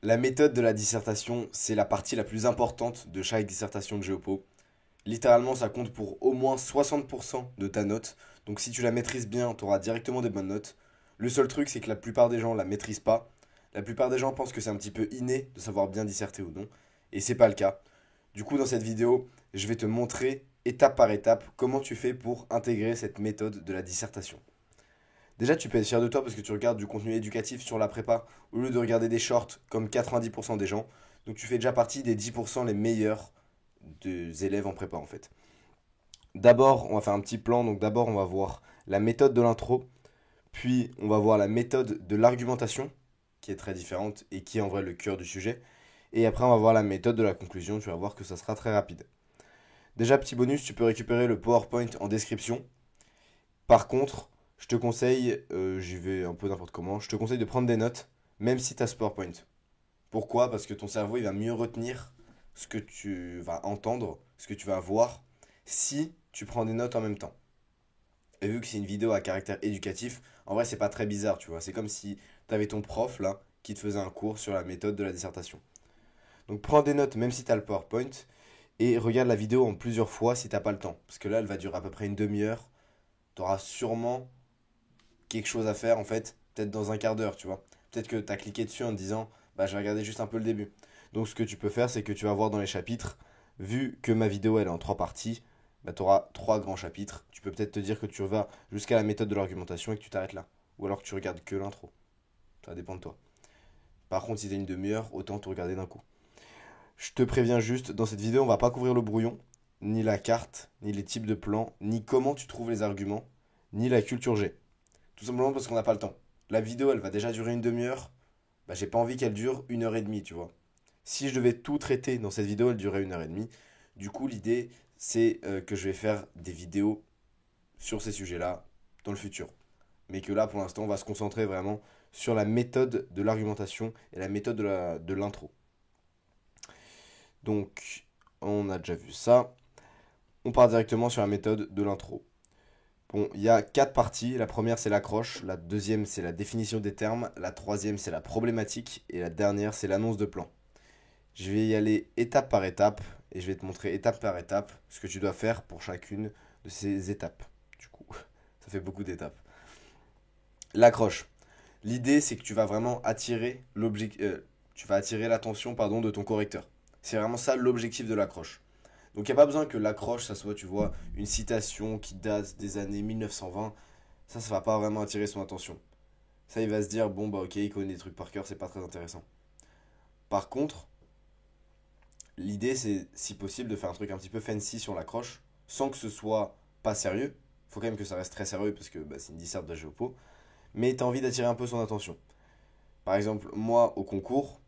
La méthode de la dissertation, c'est la partie la plus importante de chaque dissertation de Géopo. Littéralement, ça compte pour au moins 60% de ta note. Donc si tu la maîtrises bien, tu auras directement des bonnes notes. Le seul truc, c'est que la plupart des gens la maîtrisent pas. La plupart des gens pensent que c'est un petit peu inné de savoir bien disserter ou non. Et c'est pas le cas. Du coup, dans cette vidéo, je vais te montrer étape par étape comment tu fais pour intégrer cette méthode de la dissertation. Déjà, tu peux être fier de toi parce que tu regardes du contenu éducatif sur la prépa au lieu de regarder des shorts comme 90% des gens. Donc tu fais déjà partie des 10% les meilleurs des élèves en prépa en fait. D'abord, on va faire un petit plan. Donc d'abord, on va voir la méthode de l'intro, puis on va voir la méthode de l'argumentation, qui est très différente et qui est en vrai le cœur du sujet. Et après, on va voir la méthode de la conclusion. Tu vas voir que ça sera très rapide. Déjà, petit bonus, tu peux récupérer le PowerPoint en description. Par contre, je te conseille, j'y vais un peu n'importe comment, je te conseille de prendre des notes, même si tu as ce PowerPoint. Pourquoi? Parce que ton cerveau, il va mieux retenir ce que tu vas entendre, ce que tu vas voir, si tu prends des notes en même temps. Et vu que c'est une vidéo à caractère éducatif, en vrai, c'est pas très bizarre, tu vois. C'est comme si tu avais ton prof, là, qui te faisait un cours sur la méthode de la dissertation. Donc prends des notes, même si tu as le PowerPoint, et regarde la vidéo en plusieurs fois si t'as pas le temps. Parce que là, elle va durer à peu près une demi-heure. Tu auras sûrement quelque chose à faire en fait, peut-être dans un quart d'heure, tu vois. Peut-être que tu as cliqué dessus en te disant, bah je vais regarder juste un peu le début. Donc ce que tu peux faire, c'est que tu vas voir dans les chapitres, vu que ma vidéo elle est en trois parties, bah tu auras trois grands chapitres. Tu peux peut-être te dire que tu vas jusqu'à la méthode de l'argumentation et que tu t'arrêtes là. Ou alors que tu regardes que l'intro. Ça dépend de toi. Par contre, si t'as une demi-heure, autant te regarder d'un coup. Je te préviens juste, dans cette vidéo, on va pas couvrir le brouillon, ni la carte, ni les types de plans, ni comment tu trouves les arguments, ni la culture G. Tout simplement parce qu'on n'a pas le temps. La vidéo, elle va déjà durer une demi-heure. Bah, j'ai pas envie qu'elle dure une heure et demie, tu vois. Si je devais tout traiter dans cette vidéo, elle durerait une heure et demie. Du coup, l'idée, c'est que je vais faire des vidéos sur ces sujets-là dans le futur. Mais que là, pour l'instant, on va se concentrer vraiment sur la méthode de l'argumentation et la méthode de l'intro. Donc, on a déjà vu ça. On part directement sur la méthode de l'intro. Bon, il y a quatre parties. La première, c'est l'accroche. La deuxième, c'est la définition des termes. La troisième, c'est la problématique. Et la dernière, c'est l'annonce de plan. Je vais y aller étape par étape. Et je vais te montrer étape par étape ce que tu dois faire pour chacune de ces étapes. Du coup, ça fait beaucoup d'étapes. L'accroche. L'idée, c'est que tu vas vraiment attirer tu vas attirer l'attention pardon, de ton correcteur. C'est vraiment ça l'objectif de l'accroche. Donc il n'y a pas besoin que l'accroche, ça soit, tu vois, une citation qui date des années 1920. Ça va pas vraiment attirer son attention. Ça, il va se dire, bon, bah ok, il connaît des trucs par cœur, c'est pas très intéressant. Par contre, l'idée, c'est, si possible, de faire un truc un petit peu fancy sur l'accroche, sans que ce soit pas sérieux. Faut quand même que ça reste très sérieux, parce que bah, c'est une disserte de géopo. Mais t'as envie d'attirer un peu son attention. Par exemple, moi, au concours,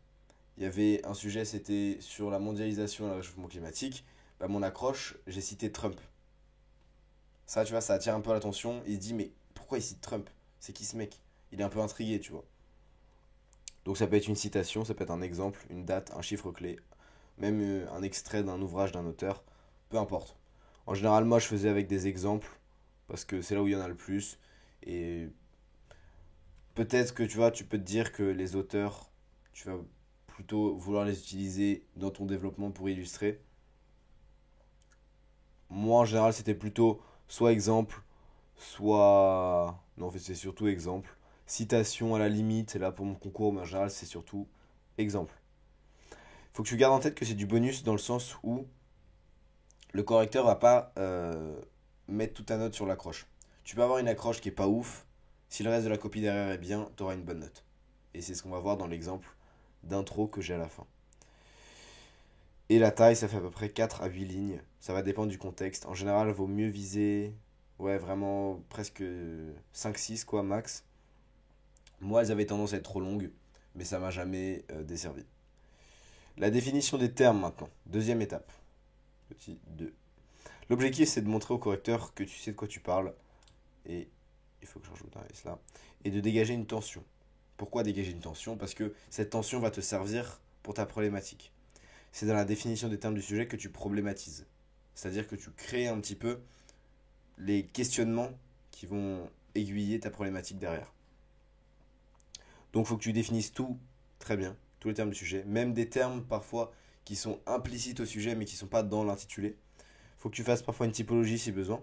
il y avait un sujet, c'était sur la mondialisation et le réchauffement climatique. Bah, mon accroche, j'ai cité Trump. Ça, tu vois, ça attire un peu l'attention. Il se dit, mais pourquoi il cite Trump? C'est qui ce mec? Il est un peu intrigué, tu vois. Donc ça peut être une citation, ça peut être un exemple, une date, un chiffre clé, même un extrait d'un ouvrage d'un auteur, peu importe. En général, moi, je faisais avec des exemples, parce que c'est là où il y en a le plus. Et peut-être que, tu vois, tu peux te dire que les auteurs, tu vas plutôt vouloir les utiliser dans ton développement pour illustrer. Moi, en général, c'était plutôt soit exemple, soit... Non, en fait, c'est surtout exemple. Citation à la limite, là pour mon concours, mais en général, c'est surtout exemple. Faut que tu gardes en tête que c'est du bonus dans le sens où le correcteur va pas mettre toute ta note sur l'accroche. Tu peux avoir une accroche qui est pas ouf. Si le reste de la copie derrière est bien, tu auras une bonne note. Et c'est ce qu'on va voir dans l'exemple d'intro que j'ai à la fin. Et la taille, ça fait à peu près 4 à 8 lignes. Ça va dépendre du contexte. En général, il vaut mieux viser, ouais, vraiment presque 5-6 quoi, max. Moi, elles avaient tendance à être trop longues, mais ça m'a jamais desservi. La définition des termes maintenant. Deuxième étape. Petit 2. L'objectif, c'est de montrer au correcteur que tu sais de quoi tu parles. Et il faut que je rajoute un S là. Et de dégager une tension. Pourquoi dégager une tension? Parce que cette tension va te servir pour ta problématique. C'est dans la définition des termes du sujet que tu problématises. C'est-à-dire que tu crées un petit peu les questionnements qui vont aiguiller ta problématique derrière. Donc il faut que tu définisses tout très bien, tous les termes du sujet, même des termes parfois qui sont implicites au sujet mais qui ne sont pas dans l'intitulé. Faut que tu fasses parfois une typologie si besoin.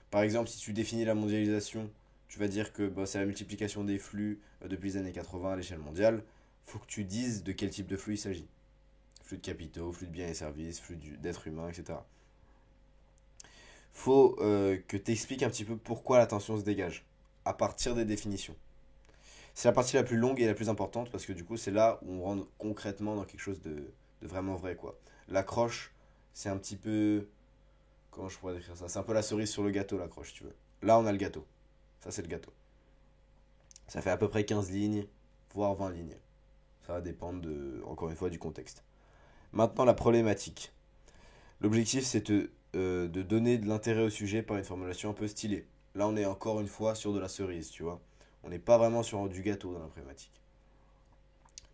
Par exemple, si tu définis la mondialisation, tu vas dire que bah, c'est la multiplication des flux depuis les années 80 à l'échelle mondiale. Faut que tu dises de quel type de flux il s'agit. Flux de capitaux, flux de biens et services, flux d'êtres humains, etc. Faut que tu expliques un petit peu pourquoi la tension se dégage, à partir des définitions. C'est la partie la plus longue et la plus importante parce que du coup c'est là où on rentre concrètement dans quelque chose de vraiment vrai quoi. L'accroche, c'est un petit peu... Comment je pourrais décrire ça? C'est un peu la cerise sur le gâteau l'accroche si tu veux. Là on a le gâteau. Ça c'est le gâteau. Ça fait à peu près 15 lignes, voire 20 lignes. Ça va dépendre encore une fois du contexte. Maintenant la problématique. L'objectif c'est de donner de l'intérêt au sujet par une formulation un peu stylée. Là on est encore une fois sur de la cerise, tu vois. On n'est pas vraiment sur du gâteau dans la problématique.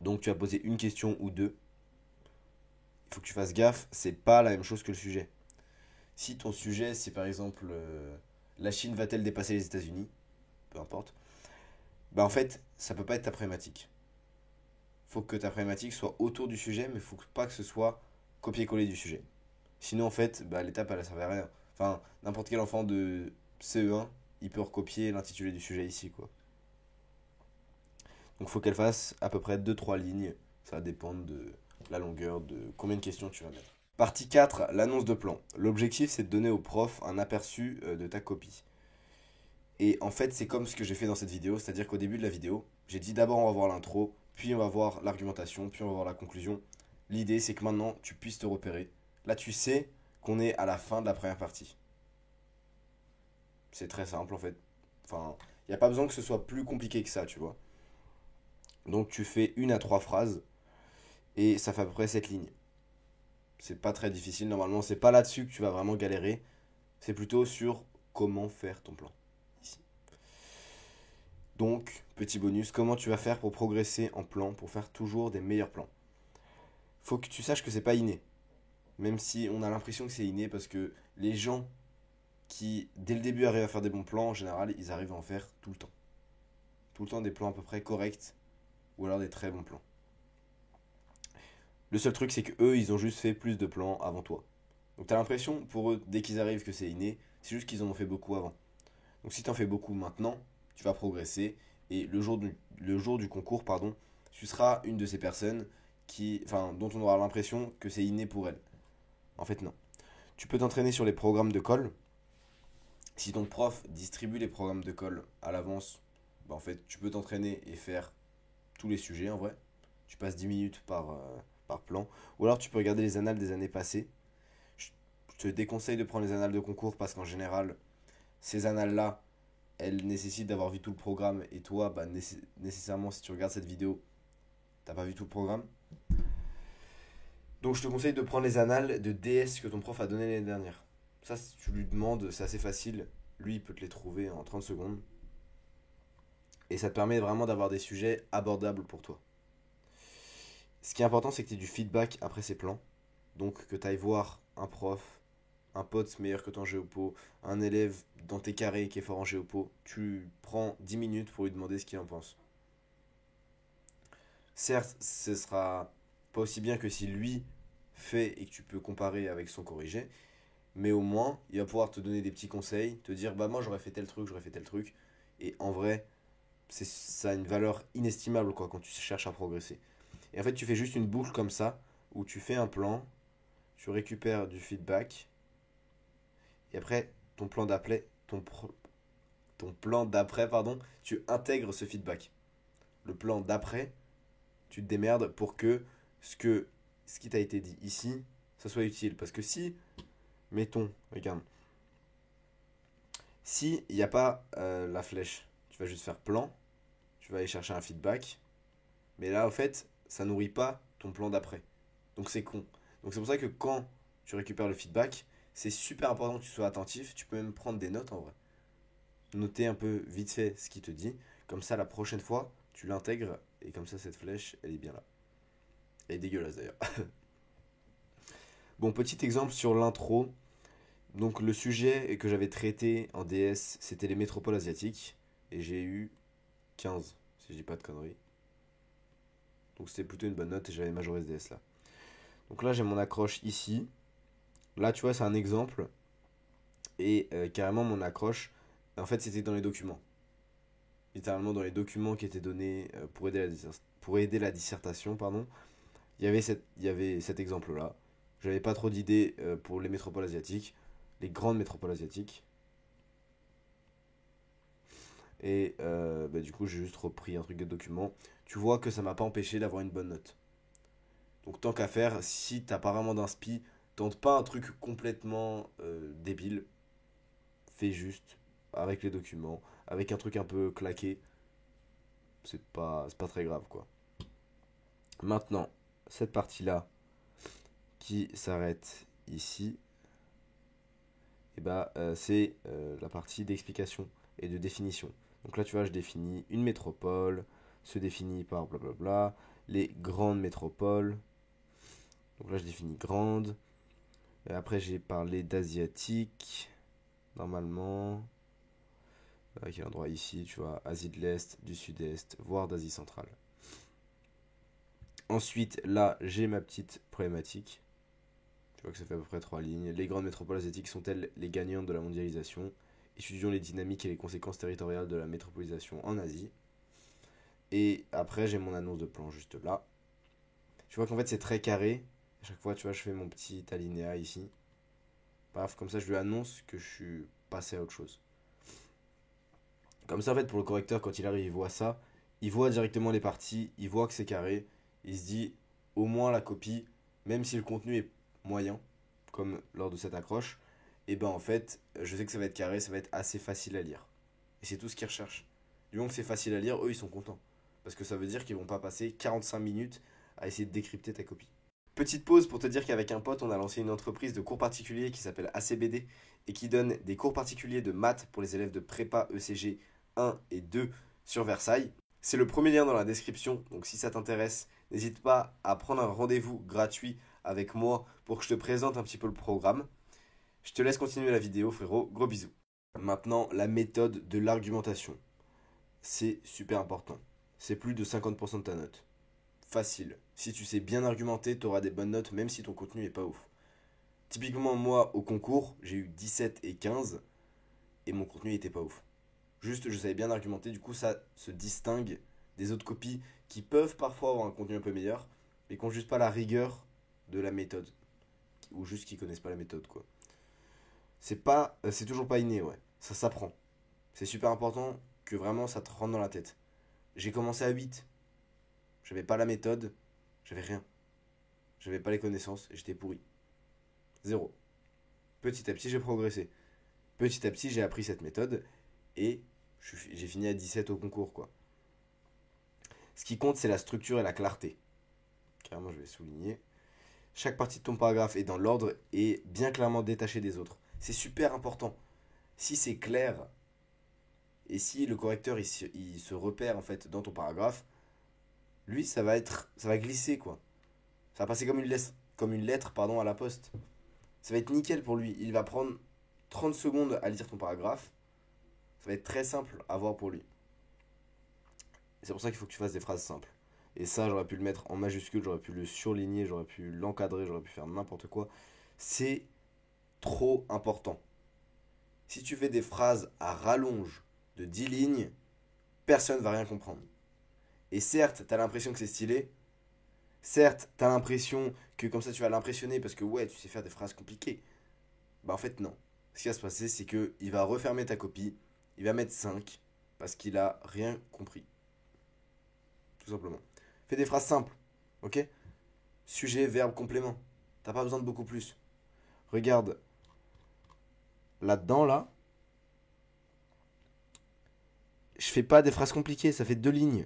Donc tu vas poser une question ou deux. Il faut que tu fasses gaffe, c'est pas la même chose que le sujet. Si ton sujet c'est par exemple la Chine va-t-elle dépasser les États-Unis, peu importe, bah en fait ça peut pas être ta problématique. Faut que ta problématique soit autour du sujet, mais faut pas que ce soit copier-coller du sujet. Sinon en fait bah, l'étape elle ne servait à rien. Enfin n'importe quel enfant de CE1 il peut recopier l'intitulé du sujet ici quoi. Donc il faut qu'elle fasse à peu près deux trois lignes. Ça va dépendre de la longueur, de combien de questions tu vas mettre. Partie 4, l'annonce de plan. L'objectif, c'est de donner au prof un aperçu de ta copie. Et en fait, c'est comme ce que j'ai fait dans cette vidéo, c'est-à-dire qu'au début de la vidéo, j'ai dit d'abord on va voir l'intro, puis on va voir l'argumentation, puis on va voir la conclusion. L'idée, c'est que maintenant, tu puisses te repérer. Là, tu sais qu'on est à la fin de la première partie. C'est très simple en fait. Enfin, il n'y a pas besoin que ce soit plus compliqué que ça, tu vois. Donc tu fais une à trois phrases et ça fait à peu près cette ligne. C'est pas très difficile normalement, c'est pas là-dessus que tu vas vraiment galérer, c'est plutôt sur comment faire ton plan. Ici. Donc, petit bonus, comment tu vas faire pour progresser en plan, pour faire toujours des meilleurs plans. Faut que tu saches que c'est pas inné, même si on a l'impression que c'est inné parce que les gens qui dès le début arrivent à faire des bons plans, en général, ils arrivent à en faire tout le temps. Tout le temps des plans à peu près corrects ou alors des très bons plans. Le seul truc, c'est que eux, ils ont juste fait plus de plans avant toi. Donc t'as l'impression, pour eux, dès qu'ils arrivent, que c'est inné. C'est juste qu'ils en ont fait beaucoup avant. Donc si t'en fais beaucoup maintenant, tu vas progresser. Et le jour du concours, pardon, tu seras une de ces personnes dont on aura l'impression que c'est inné pour elles. En fait, non. Tu peux t'entraîner sur les programmes de colle. Si ton prof distribue les programmes de colle à l'avance, bah en fait, tu peux t'entraîner et faire tous les sujets en vrai. Tu passes 10 minutes par plan. Ou alors tu peux regarder les annales des années passées. Je te déconseille de prendre les annales de concours parce qu'en général, ces annales-là, elles nécessitent d'avoir vu tout le programme. Et toi, bah, nécessairement, si tu regardes cette vidéo, t'as pas vu tout le programme. Donc je te conseille de prendre les annales de DS que ton prof a donné l'année dernière. Ça, si tu lui demandes, c'est assez facile. Lui, il peut te les trouver en 30 secondes. Et ça te permet vraiment d'avoir des sujets abordables pour toi. Ce qui est important, c'est que tu aies du feedback après ces plans. Donc que tu ailles voir un prof, un pote meilleur que toi en géopo, un élève dans tes carrés qui est fort en géopo. Tu prends 10 minutes pour lui demander ce qu'il en pense. Certes, ce sera pas aussi bien que si lui fait et que tu peux comparer avec son corrigé, mais au moins, il va pouvoir te donner des petits conseils, te dire bah moi j'aurais fait tel truc, j'aurais fait tel truc. Et en vrai, ça a une valeur inestimable quoi quand tu cherches à progresser. Et en fait, tu fais juste une boucle comme ça, où tu fais un plan, tu récupères du feedback, et après, ton plan d'après, pardon, tu intègres ce feedback. Le plan d'après, tu te démerdes pour que ce, que, ce qui t'a été dit ici, ça soit utile. Parce que si, mettons, regarde, si il n'y a pas la flèche, tu vas juste faire plan, tu vas aller chercher un feedback, mais là, en fait, ça nourrit pas ton plan d'après. Donc c'est con. Donc c'est pour ça que quand tu récupères le feedback, c'est super important que tu sois attentif. Tu peux même prendre des notes en vrai. Noter un peu vite fait ce qu'il te dit. Comme ça, la prochaine fois, tu l'intègres. Et comme ça, cette flèche, elle est bien là. Elle est dégueulasse d'ailleurs. Bon, petit exemple sur l'intro. Donc le sujet que j'avais traité en DS, c'était les métropoles asiatiques. Et j'ai eu 15, si je dis pas de conneries. Donc c'était plutôt une bonne note et j'avais Major SDS là. Donc là j'ai mon accroche ici. Là tu vois c'est un exemple. Et carrément mon accroche, en fait c'était dans les documents. Littéralement dans les documents qui étaient donnés pour aider la dissertation, pardon. Il y avait cet exemple-là. J'avais pas trop d'idées pour les métropoles asiatiques, les grandes métropoles asiatiques. Et du coup, j'ai juste repris un truc de document. Tu vois que ça m'a pas empêché d'avoir une bonne note. Donc tant qu'à faire, si t'as pas vraiment d'inspi, tente pas un truc complètement débile. Fais juste avec les documents, avec un truc un peu claqué. C'est pas très grave quoi. Maintenant, cette partie-là qui s'arrête ici, et c'est la partie d'explication et de définition. Donc là, tu vois, je définis une métropole, se définit par blablabla, les grandes métropoles. Donc là, je définis grande. Et après, j'ai parlé d'asiatique, normalement. À quel endroit ici, tu vois, Asie de l'Est, du Sud-Est, voire d'Asie centrale. Ensuite, là, j'ai ma petite problématique. Tu vois que ça fait à peu près 3 lignes. Les grandes métropoles asiatiques sont-elles les gagnantes de la mondialisation? Étudions les dynamiques et les conséquences territoriales de la métropolisation en Asie. Et après, j'ai mon annonce de plan juste là. Tu vois qu'en fait, c'est très carré. À chaque fois, tu vois, je fais mon petit alinéa ici. Paf, comme ça, je lui annonce que je suis passé à autre chose. Comme ça, en fait, pour le correcteur, quand il arrive, il voit ça. Il voit directement les parties. Il voit que c'est carré. Il se dit, au moins la copie, même si le contenu est moyen, comme lors de cette accroche, et ben en fait, je sais que ça va être carré, ça va être assez facile à lire. Et c'est tout ce qu'ils recherchent. Du moment que c'est facile à lire, eux, ils sont contents. Parce que ça veut dire qu'ils vont pas passer 45 minutes à essayer de décrypter ta copie. Petite pause pour te dire qu'avec un pote, on a lancé une entreprise de cours particuliers qui s'appelle ACBD et qui donne des cours particuliers de maths pour les élèves de prépa ECG 1 et 2 sur Versailles. C'est le premier lien dans la description, donc si ça t'intéresse, n'hésite pas à prendre un rendez-vous gratuit avec moi pour que je te présente un petit peu le programme. Je te laisse continuer la vidéo, frérot. Gros bisous. Maintenant, la méthode de l'argumentation. C'est super important. C'est plus de 50% de ta note. Facile. Si tu sais bien argumenter, tu auras des bonnes notes même si ton contenu est pas ouf. Typiquement, moi, au concours, j'ai eu 17 et 15 et mon contenu était pas ouf. Juste, je savais bien argumenter, du coup, ça se distingue des autres copies qui peuvent parfois avoir un contenu un peu meilleur, mais qui n'ont juste pas la rigueur de la méthode. Ou juste qui connaissent pas la méthode, quoi. C'est toujours pas inné, ouais. Ça s'apprend. C'est super important que vraiment ça te rentre dans la tête. J'ai commencé à 8. J'avais pas la méthode, j'avais rien. J'avais pas les connaissances et j'étais pourri. Zéro. Petit à petit, j'ai progressé. Petit à petit, j'ai appris cette méthode et j'ai fini à 17 au concours, quoi. Ce qui compte, c'est la structure et la clarté. Carrément, je vais souligner. Chaque partie de ton paragraphe est dans l'ordre et bien clairement détachée des autres. C'est super important. Si c'est clair et si le correcteur il se repère en fait dans ton paragraphe, lui ça va glisser quoi. Ça va passer comme une lettre pardon, à la poste. Ça va être nickel pour lui. Il va prendre 30 secondes à lire ton paragraphe. Ça va être très simple à voir pour lui. C'est pour ça qu'il faut que tu fasses des phrases simples. Et ça, j'aurais pu le mettre en majuscule, j'aurais pu le surligner, j'aurais pu l'encadrer, j'aurais pu faire n'importe quoi. C'est trop important. Si tu fais des phrases à rallonge de 10 lignes, personne ne va rien comprendre. Et certes, tu as l'impression que c'est stylé. Certes, tu as l'impression que comme ça tu vas l'impressionner parce que ouais, tu sais faire des phrases compliquées. Bah en fait non. Ce qui va se passer, c'est qu'il va refermer ta copie, il va mettre 5 parce qu'il a rien compris. Tout simplement. Fais des phrases simples, ok? Sujet, verbe, complément. T'as pas besoin de beaucoup plus. Regarde, là-dedans, là, je fais pas des phrases compliquées, ça fait 2 lignes.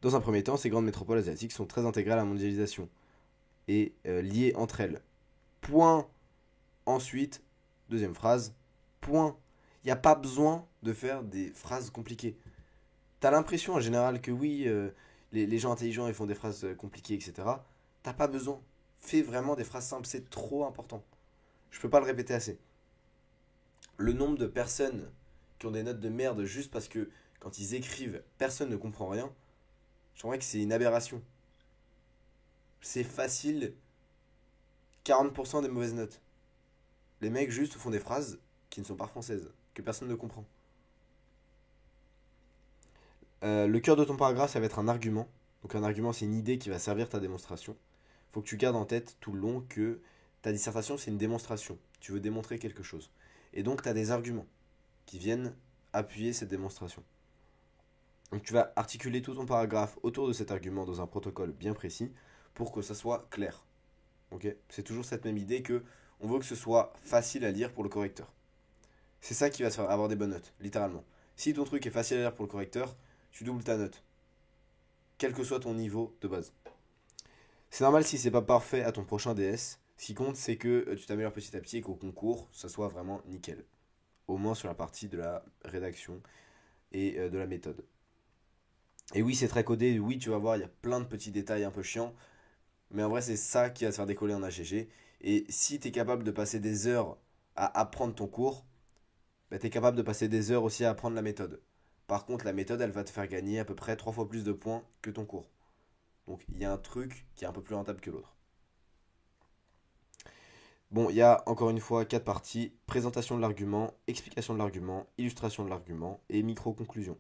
Dans un premier temps, ces grandes métropoles asiatiques sont très intégrées à la mondialisation et liées entre elles. Point. Ensuite, deuxième phrase, point. Il n'y a pas besoin de faire des phrases compliquées. T'as l'impression en général que oui, les gens intelligents ils font des phrases compliquées, etc. T'as pas besoin. Fais vraiment des phrases simples, c'est trop important. Je peux pas le répéter assez. Le nombre de personnes qui ont des notes de merde juste parce que quand ils écrivent, personne ne comprend rien, je crois que c'est une aberration. c'est facile 40% des mauvaises notes. Les mecs juste font des phrases qui ne sont pas françaises, que personne ne comprend. Le cœur de ton paragraphe, ça va être un argument. Donc un argument, c'est une idée qui va servir ta démonstration. Faut que tu gardes en tête tout le long que ta dissertation, c'est une démonstration. Tu veux démontrer quelque chose. Et donc, tu as des arguments qui viennent appuyer cette démonstration. Donc, tu vas articuler tout ton paragraphe autour de cet argument dans un protocole bien précis pour que ça soit clair. Okay, c'est toujours cette même idée que on veut que ce soit facile à lire pour le correcteur. C'est ça qui va te faire avoir des bonnes notes, littéralement. Si ton truc est facile à lire pour le correcteur, tu doubles ta note, quel que soit ton niveau de base. C'est normal si c'est pas parfait à ton prochain DS. Ce qui compte, c'est que tu t'améliores petit à petit et qu'au concours, ça soit vraiment nickel. Au moins sur la partie de la rédaction et de la méthode. Et oui, c'est très codé. Oui, tu vas voir, il y a plein de petits détails un peu chiants. Mais en vrai, c'est ça qui va te faire décoller en AGG. Et si tu es capable de passer des heures à apprendre ton cours, bah, tu es capable de passer des heures aussi à apprendre la méthode. Par contre, la méthode, elle va te faire gagner à peu près 3 fois plus de points que ton cours. Donc il y a un truc qui est un peu plus rentable que l'autre. Bon, il y a encore une fois 4 parties: présentation de l'argument, explication de l'argument, illustration de l'argument et micro-conclusion.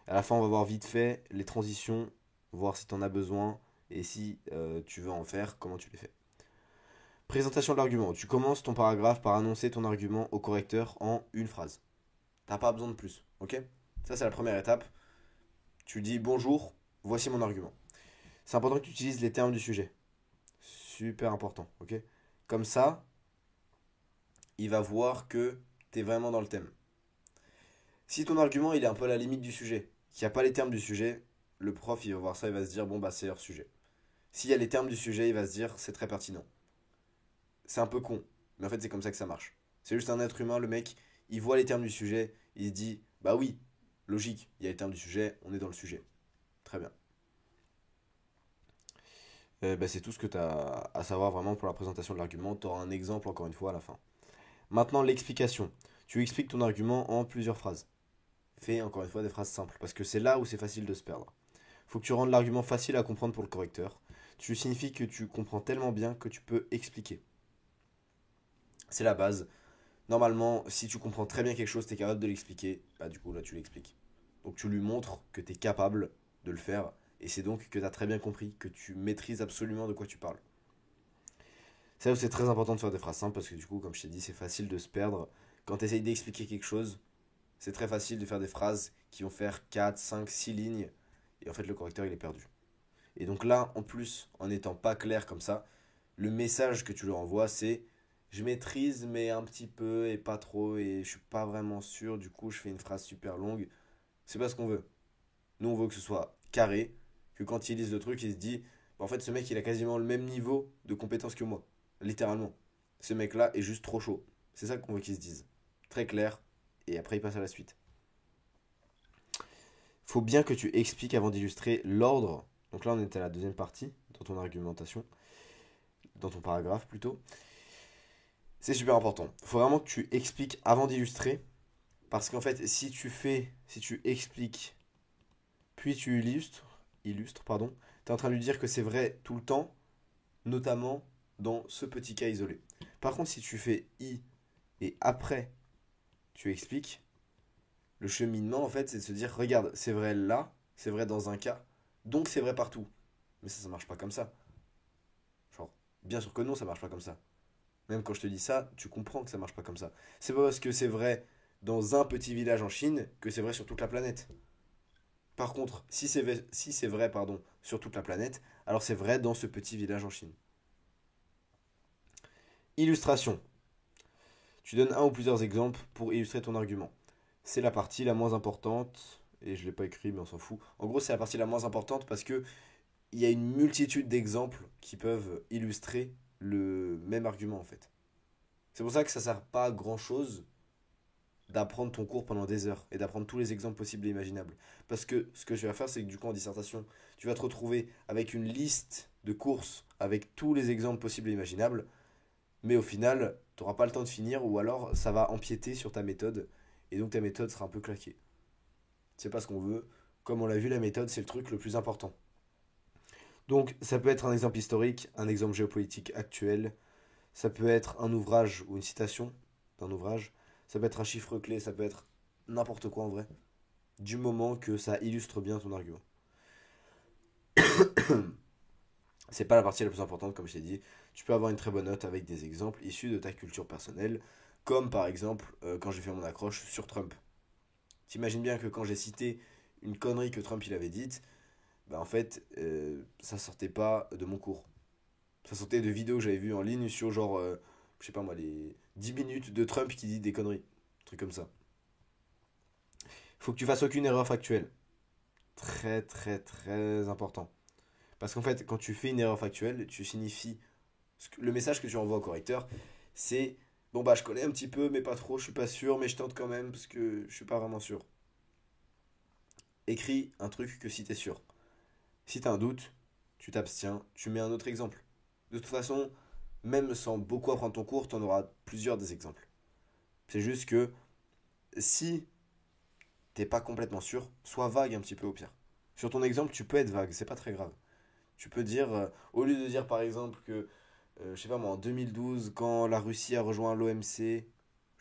À la fin, on va voir vite fait les transitions, voir si tu en as besoin et si tu veux en faire, comment tu les fais. Présentation de l'argument. Tu commences ton paragraphe par annoncer ton argument au correcteur en une phrase. T'as pas besoin de plus, ok? Ça, c'est la première étape. Tu dis bonjour, voici mon argument. C'est important que tu utilises les termes du sujet. Super important, ok? Comme ça, il va voir que tu es vraiment dans le thème. Si ton argument il est un peu à la limite du sujet, qu'il n'y a pas les termes du sujet, le prof il va voir ça, il va se dire bon bah c'est hors sujet. S'il y a les termes du sujet, il va se dire c'est très pertinent. C'est un peu con, mais en fait c'est comme ça que ça marche. C'est juste un être humain, le mec, il voit les termes du sujet, il se dit bah oui, logique, il y a les termes du sujet, on est dans le sujet. Très bien. Bah, c'est tout ce que tu as à savoir vraiment pour la présentation de l'argument. Tu auras un exemple encore une fois à la fin. Maintenant, l'explication. Tu expliques ton argument en plusieurs phrases. Fais encore une fois des phrases simples, parce que c'est là où c'est facile de se perdre. Faut que tu rendes l'argument facile à comprendre pour le correcteur. Tu signifies que tu comprends tellement bien que tu peux expliquer. C'est la base. Normalement, si tu comprends très bien quelque chose, tu es capable de l'expliquer, bah du coup là tu l'expliques. Donc tu lui montres que tu es capable de le faire, et c'est donc que tu as très bien compris, que tu maîtrises absolument de quoi tu parles. C'est là où c'est très important de faire des phrases simples, parce que du coup, comme je t'ai dit, c'est facile de se perdre. Quand tu essayes d'expliquer quelque chose, c'est très facile de faire des phrases qui vont faire 4, 5, 6 lignes, et en fait le correcteur il est perdu. Et donc là, en plus, en n'étant pas clair comme ça, le message que tu leur envoies c'est je maîtrise mais un petit peu et pas trop et je suis pas vraiment sûr, du coup je fais une phrase super longue. C'est pas ce qu'on veut. Nous on veut que ce soit carré, que quand ils lisent le truc, ils se disent bah, en fait ce mec il a quasiment le même niveau de compétence que moi. Littéralement. Ce mec là est juste trop chaud. C'est ça qu'on veut qu'ils se disent. Très clair, et après il passe à la suite. Faut bien que tu expliques avant d'illustrer l'ordre. Donc là, on est à la deuxième partie dans ton argumentation, dans ton paragraphe plutôt. C'est super important. Faut vraiment que tu expliques avant d'illustrer, parce qu'en fait, si tu expliques, puis tu illustres, pardon, t'es en train de lui dire que c'est vrai tout le temps, notamment dans ce petit cas isolé. Par contre, si tu fais i et après tu expliques, le cheminement en fait, c'est de se dire regarde, c'est vrai là, c'est vrai dans un cas, donc c'est vrai partout. Mais ça marche pas comme ça. Genre, bien sûr que non, ça marche pas comme ça. Même quand je te dis ça, tu comprends que ça marche pas comme ça. C'est pas parce que c'est vrai dans un petit village en Chine que c'est vrai sur toute la planète. Par contre, si c'est vrai pardon, sur toute la planète, alors c'est vrai dans ce petit village en Chine. Illustration. Tu donnes un ou plusieurs exemples pour illustrer ton argument. C'est la partie la moins importante, et je ne l'ai pas écrit mais on s'en fout. En gros, c'est la partie la moins importante parce que il y a une multitude d'exemples qui peuvent illustrer le même argument en fait. C'est pour ça que ça sert pas à grand chose d'apprendre ton cours pendant des heures et d'apprendre tous les exemples possibles et imaginables. Parce que ce que je vais faire, c'est que du coup en dissertation, tu vas te retrouver avec une liste de courses avec tous les exemples possibles et imaginables, mais au final, tu n'auras pas le temps de finir ou alors ça va empiéter sur ta méthode et donc ta méthode sera un peu claquée. C'est pas ce qu'on veut. Comme on l'a vu, la méthode, c'est le truc le plus important. Donc ça peut être un exemple historique, un exemple géopolitique actuel, ça peut être un ouvrage ou une citation d'un ouvrage, ça peut être un chiffre clé, ça peut être n'importe quoi en vrai, du moment que ça illustre bien ton argument. C'est pas la partie la plus importante, comme je t'ai dit. Tu peux avoir une très bonne note avec des exemples issus de ta culture personnelle, comme par exemple quand j'ai fait mon accroche sur Trump. T'imagines bien que quand j'ai cité une connerie que Trump il avait dite, bah en fait, ça sortait pas de mon cours. Ça sortait de vidéos que j'avais vues en ligne sur genre, je sais pas moi, les 10 minutes de Trump qui dit des conneries. Un truc comme ça. Faut que tu fasses aucune erreur factuelle. Très très très important. Parce qu'en fait, quand tu fais une erreur factuelle, tu signifies. Le message que tu envoies au correcteur, c'est bon bah je connais un petit peu, mais pas trop, je suis pas sûr, mais je tente quand même parce que je suis pas vraiment sûr. Écris un truc que si t'es sûr. Si t'as un doute, tu t'abstiens, tu mets un autre exemple. De toute façon, même sans beaucoup apprendre ton cours, t'en auras plusieurs des exemples. C'est juste que si t'es pas complètement sûr, sois vague un petit peu au pire. Sur ton exemple, tu peux être vague, c'est pas très grave. Tu peux dire, au lieu de dire par exemple que, je sais pas moi, en 2012, quand la Russie a rejoint l'OMC, je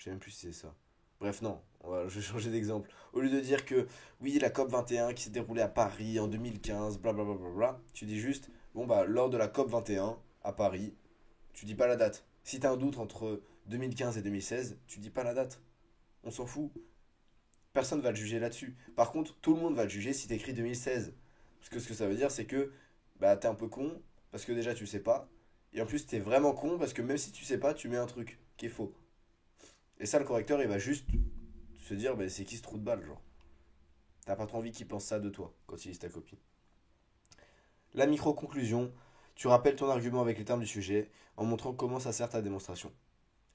sais même plus si c'est ça. Bref, non, je vais changer d'exemple. Au lieu de dire que, oui, la COP 21 qui s'est déroulée à Paris en 2015, blablabla, bla, bla, bla, bla, tu dis juste, bon bah, lors de la COP 21 à Paris, tu dis pas la date. Si t'as un doute entre 2015 et 2016, tu dis pas la date. On s'en fout. Personne va te juger là-dessus. Par contre, tout le monde va te juger si t'écris 2016. Parce que ce que ça veut dire, c'est que bah, t'es un peu con, parce que déjà tu sais pas. Et en plus, t'es vraiment con, parce que même si tu sais pas, tu mets un truc qui est faux. Et ça, le correcteur, il va juste se dire, bah, c'est qui ce trou de balle, genre. T'as pas trop envie qu'il pense ça de toi quand il lise ta copie. La micro-conclusion, tu rappelles ton argument avec les termes du sujet en montrant comment ça sert ta démonstration.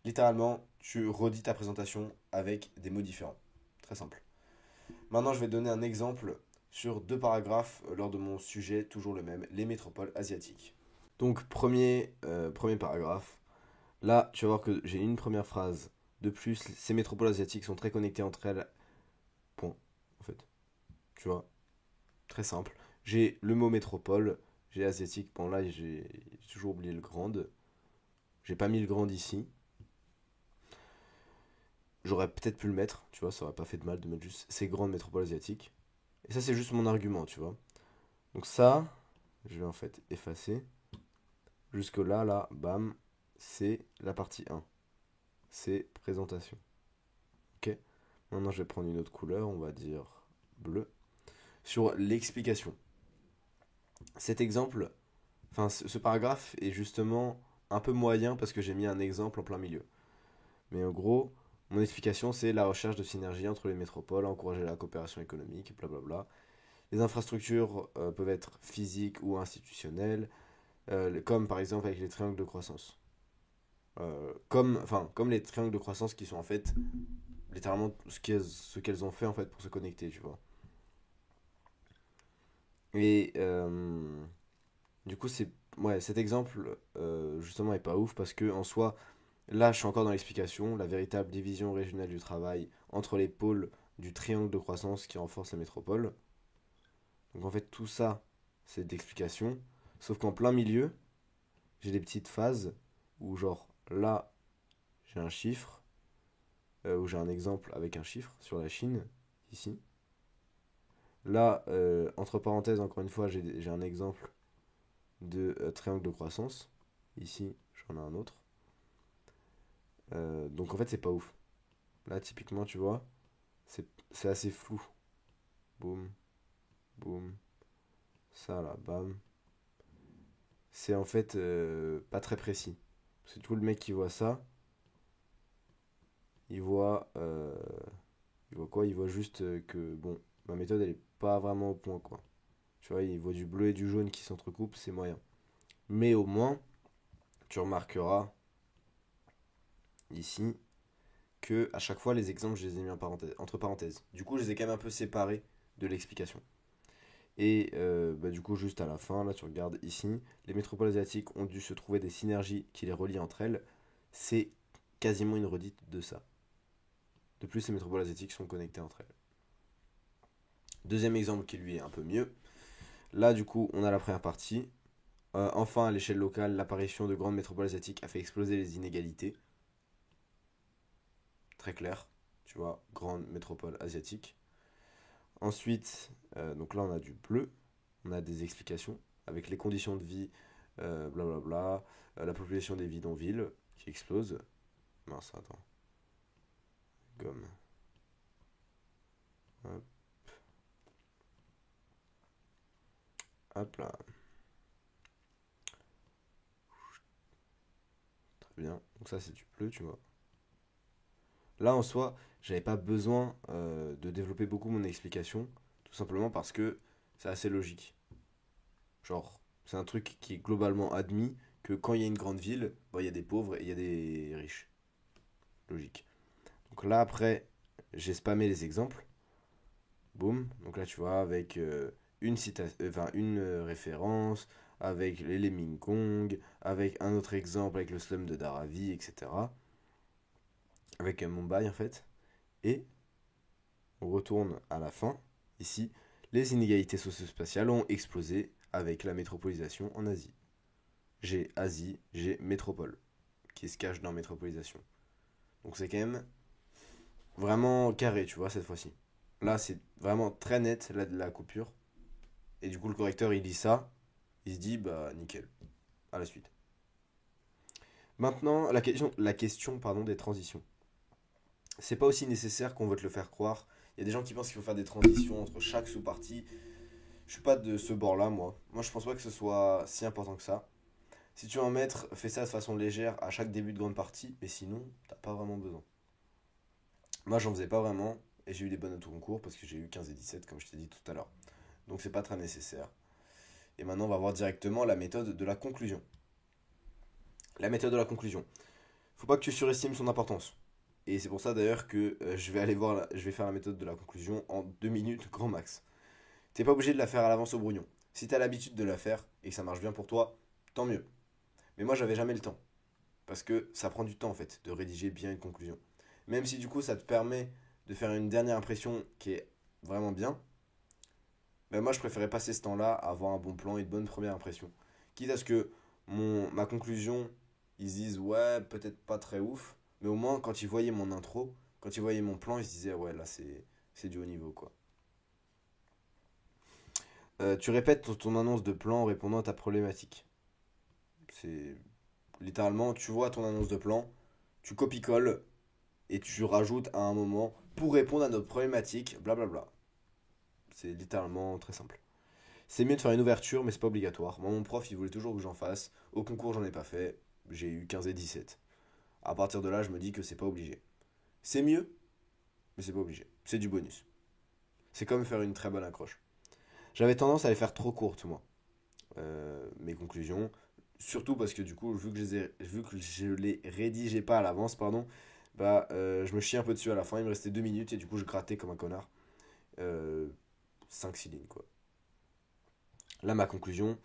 Littéralement, tu redis ta présentation avec des mots différents. Très simple. Maintenant, je vais te donner un exemple sur deux paragraphes lors de mon sujet, toujours le même, les métropoles asiatiques. Donc, premier paragraphe. Là, tu vas voir que j'ai une première phrase. De plus, ces métropoles asiatiques sont très connectées entre elles. Point. En fait. Tu vois, très simple. J'ai le mot métropole, j'ai asiatique. Bon, là, j'ai toujours oublié le grande. J'ai pas mis le grande ici. J'aurais peut-être pu le mettre, tu vois, ça aurait pas fait de mal de mettre juste ces grandes métropoles asiatiques. Et ça, c'est juste mon argument, tu vois. Donc ça, je vais en fait effacer. Jusque là, là, bam, c'est la partie 1. C'est présentation. Ok. Maintenant, je vais prendre une autre couleur, on va dire bleu. Sur l'explication. Cet exemple, enfin, ce paragraphe est justement un peu moyen parce que j'ai mis un exemple en plein milieu. Mais en gros, mon explication, c'est la recherche de synergie entre les métropoles, encourager la coopération économique, blablabla. Les infrastructures peuvent être physiques ou institutionnelles, comme par exemple avec les triangles de croissance. Comme les triangles de croissance qui sont en fait littéralement ce qu'elles ont fait en fait pour se connecter, tu vois. Et du coup, cet exemple justement est pas ouf parce que en soi, là, je suis encore dans l'explication, la véritable division régionale du travail entre les pôles du triangle de croissance qui renforce les métropoles. Donc en fait, tout ça, c'est d'explication. Sauf qu'en plein milieu, j'ai des petites phases où genre là, j'ai un chiffre, où j'ai un exemple avec un chiffre sur la Chine, ici. Là, entre parenthèses, encore une fois, j'ai un exemple de triangle de croissance. Ici, j'en ai un autre. Donc en fait, c'est pas ouf. Là, typiquement, tu vois, c'est assez flou. Boum, boum, ça là, bam. C'est en fait pas très précis. C'est tout le mec qui voit ça, il voit, il voit quoi? Il voit juste que, bon, ma méthode, elle est pas vraiment au point, quoi. Tu vois, il voit du bleu et du jaune qui s'entrecoupent, c'est moyen. Mais au moins, tu remarqueras ici que à chaque fois, les exemples, je les ai mis entre parenthèses. Du coup, je les ai quand même un peu séparés de l'explication. Et bah, du coup, juste à la fin, là, tu regardes ici, les métropoles asiatiques ont dû se trouver des synergies qui les relient entre elles. C'est quasiment une redite de ça. De plus, les métropoles asiatiques sont connectées entre elles. Deuxième exemple qui lui est un peu mieux. Là, du coup, on a la première partie. Enfin, à l'échelle locale, l'apparition de grandes métropoles asiatiques a fait exploser les inégalités. Très clair, tu vois, grande métropole asiatique. Ensuite, donc là on a du bleu, on a des explications avec les conditions de vie, blablabla, la population des bidonvilles qui explose. Mince, attends, gomme. Hop, hop là, très bien. Donc ça c'est du bleu, tu vois. Là en soi, j'avais pas besoin de développer beaucoup mon explication, tout simplement parce que c'est assez logique. Genre, c'est un truc qui est globalement admis que quand il y a une grande ville, bon, il y a des pauvres et il y a des riches. Logique. Donc là, après, j'ai spammé les exemples. Boum. Donc là, tu vois, avec une référence, avec les Lemming Kong, avec un autre exemple avec le slum de Dharavi, etc. Avec Mumbai, en fait. Et on retourne à la fin. Ici, les inégalités socio-spatiales ont explosé avec la métropolisation en Asie. J'ai Asie, j'ai métropole, qui se cache dans métropolisation. Donc c'est quand même vraiment carré, tu vois, cette fois-ci. Là, c'est vraiment très net, la coupure. Et du coup, le correcteur, il lit ça. Il se dit, bah, nickel. À la suite. Maintenant, la question pardon, des transitions. C'est pas aussi nécessaire qu'on veut te le faire croire. Il y a des gens qui pensent qu'il faut faire des transitions entre chaque sous-partie. Je suis pas de ce bord-là, moi. Moi, je pense pas que ce soit si important que ça. Si tu veux en mettre, fais ça de façon légère à chaque début de grande partie. Mais sinon, t'as pas vraiment besoin. Moi, j'en faisais pas vraiment. Et j'ai eu des bonnes notes au concours parce que j'ai eu 15 et 17, comme je t'ai dit tout à l'heure. Donc, c'est pas très nécessaire. Et maintenant, on va voir directement la méthode de la conclusion. La méthode de la conclusion. Faut pas que tu surestimes son importance. Et c'est pour ça d'ailleurs que je vais aller voir, je vais faire la méthode de la conclusion en 2 minutes grand max. T'es pas obligé de la faire à l'avance au brouillon. Si t'as l'habitude de la faire et que ça marche bien pour toi, tant mieux. Mais moi j'avais jamais le temps. Parce que ça prend du temps en fait de rédiger bien une conclusion. Même si du coup ça te permet de faire une dernière impression qui est vraiment bien, ben moi je préférais passer ce temps-là à avoir un bon plan et une bonne première impression. Quitte à ce que ma conclusion, ils se disent ouais, peut-être pas très ouf, mais au moins quand ils voyaient mon intro, quand ils voyaient mon plan, ils se disaient ouais, là c'est du haut niveau quoi. Tu répètes ton annonce de plan en répondant à ta problématique. C'est littéralement, tu vois ton annonce de plan, tu copies-colles et tu rajoutes à un moment pour répondre à notre problématique, blablabla. C'est littéralement très simple. C'est mieux de faire une ouverture, mais c'est pas obligatoire. Moi, mon prof, il voulait toujours que j'en fasse. Au concours, j'en ai pas fait. J'ai eu 15 et 17. À partir de là, je me dis que c'est pas obligé. C'est mieux, mais c'est pas obligé. C'est du bonus. C'est comme faire une très bonne accroche. J'avais tendance à les faire trop courtes, moi. Mes conclusions. Surtout parce que du coup, vu que je les rédigeais pas à l'avance, pardon, bah, je me chie un peu dessus à la fin. Il me restait 2 minutes et du coup, je grattais comme un connard. Euh, 5-6 lignes, quoi. Là, ma conclusion,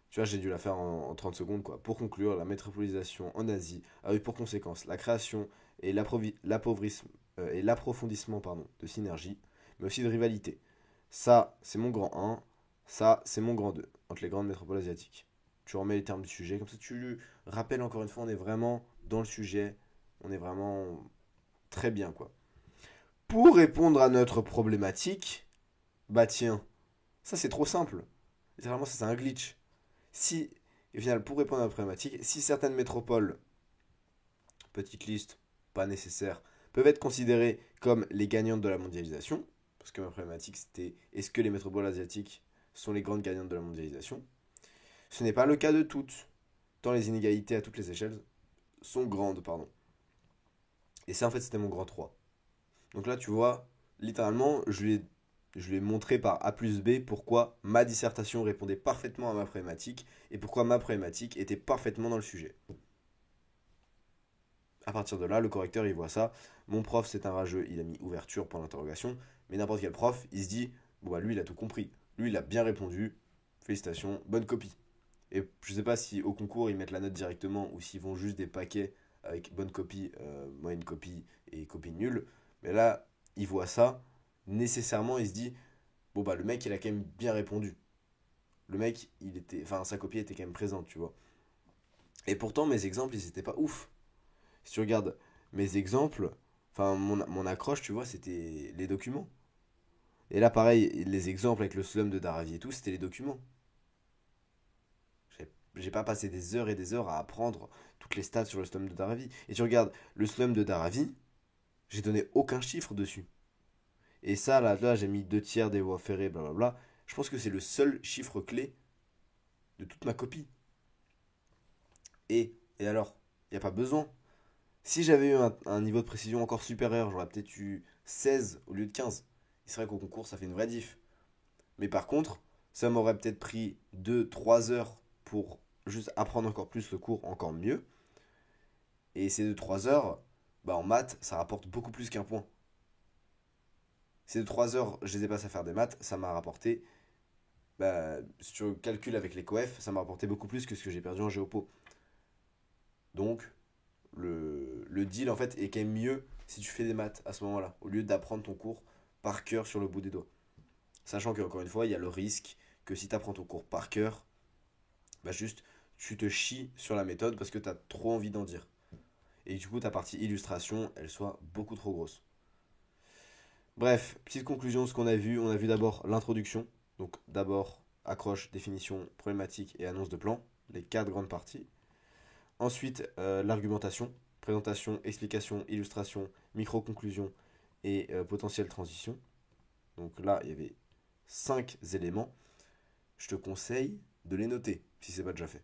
tu vois, j'ai dû la faire en 30 secondes, quoi. Pour conclure, la métropolisation en Asie a eu pour conséquence la création et l'approfondissement de synergie, mais aussi de rivalité. Ça, c'est mon grand 1, ça, c'est mon grand 2, entre les grandes métropoles asiatiques. Tu remets les termes du sujet, comme ça tu rappelles encore une fois, on est vraiment dans le sujet, on est vraiment très bien, quoi. Pour répondre à notre problématique, bah tiens, ça c'est trop simple. Littéralement, ça c'est un glitch. Si, au final, pour répondre à la problématique, si certaines métropoles, petite liste, pas nécessaire, peuvent être considérées comme les gagnantes de la mondialisation, parce que ma problématique c'était est-ce que les métropoles asiatiques sont les grandes gagnantes de la mondialisation, ce n'est pas le cas de toutes, tant les inégalités à toutes les échelles sont grandes, pardon. Et ça en fait c'était mon grand 3. Donc là tu vois, littéralement, je lui ai montré par A plus B pourquoi ma dissertation répondait parfaitement à ma problématique et pourquoi ma problématique était parfaitement dans le sujet. À partir de là, le correcteur il voit ça. Mon prof c'est un rageux, il a mis ouverture pour l'interrogation. Mais n'importe quel prof, il se dit bon bah lui il a tout compris. Lui il a bien répondu. Félicitations, bonne copie. Et je sais pas si au concours ils mettent la note directement ou s'ils vont juste des paquets avec bonne copie, moyenne copie et copie nulle. Mais là, il voit ça. Nécessairement, il se dit bon bah le mec il a quand même bien répondu. Le mec, enfin, sa copie était quand même présente, tu vois. Et pourtant, mes exemples, ils étaient pas ouf. Si tu regardes mes exemples, enfin, mon accroche, tu vois, c'était les documents. Et là, pareil, les exemples avec le slum de Daravi et tout, c'était les documents. J'ai pas passé des heures et des heures à apprendre toutes les stats sur le slum de Daravi. Et tu regardes le slum de Daravi, j'ai donné aucun chiffre dessus. Et ça, là j'ai mis 2 tiers des voies ferrées, blablabla. Je pense que c'est le seul chiffre clé de toute ma copie. Et alors, il n'y a pas besoin. Si j'avais eu un niveau de précision encore supérieur, j'aurais peut-être eu 16 au lieu de 15. C'est vrai qu'au concours, ça fait une vraie diff. Mais par contre, ça m'aurait peut-être pris 2 3 heures pour juste apprendre encore plus le cours, encore mieux. Et ces 2 3 heures, bah en maths, ça rapporte beaucoup plus qu'un point. Ces 2 3 heures, je les ai passées à faire des maths, ça m'a rapporté, bah, si tu calcules avec les coefs, ça m'a rapporté beaucoup plus que ce que j'ai perdu en géopo. Donc, le deal, en fait, est quand même mieux si tu fais des maths à ce moment-là, au lieu d'apprendre ton cours par cœur sur le bout des doigts. Sachant qu'encore une fois, il y a le risque que si tu apprends ton cours par cœur, bah juste, tu te chies sur la méthode parce que tu as trop envie d'en dire. Et du coup, ta partie illustration, elle soit beaucoup trop grosse. Bref, petite conclusion de ce qu'on a vu. On a vu d'abord l'introduction. Donc d'abord, accroche, définition, problématique et annonce de plan. Les 4 grandes parties. Ensuite, l'argumentation. Présentation, explication, illustration, micro-conclusion et potentielle transition. Donc là, il y avait 5 éléments. Je te conseille de les noter si c'est pas déjà fait.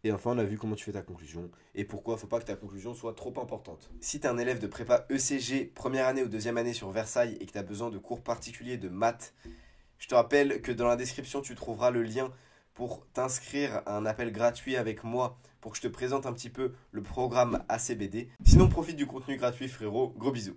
Et enfin, on a vu comment tu fais ta conclusion et pourquoi il ne faut pas que ta conclusion soit trop importante. Si tu es un élève de prépa ECG, première année ou deuxième année sur Versailles et que tu as besoin de cours particuliers de maths, je te rappelle que dans la description, tu trouveras le lien pour t'inscrire à un appel gratuit avec moi pour que je te présente un petit peu le programme ACBD. Sinon, profite du contenu gratuit, frérot. Gros bisous.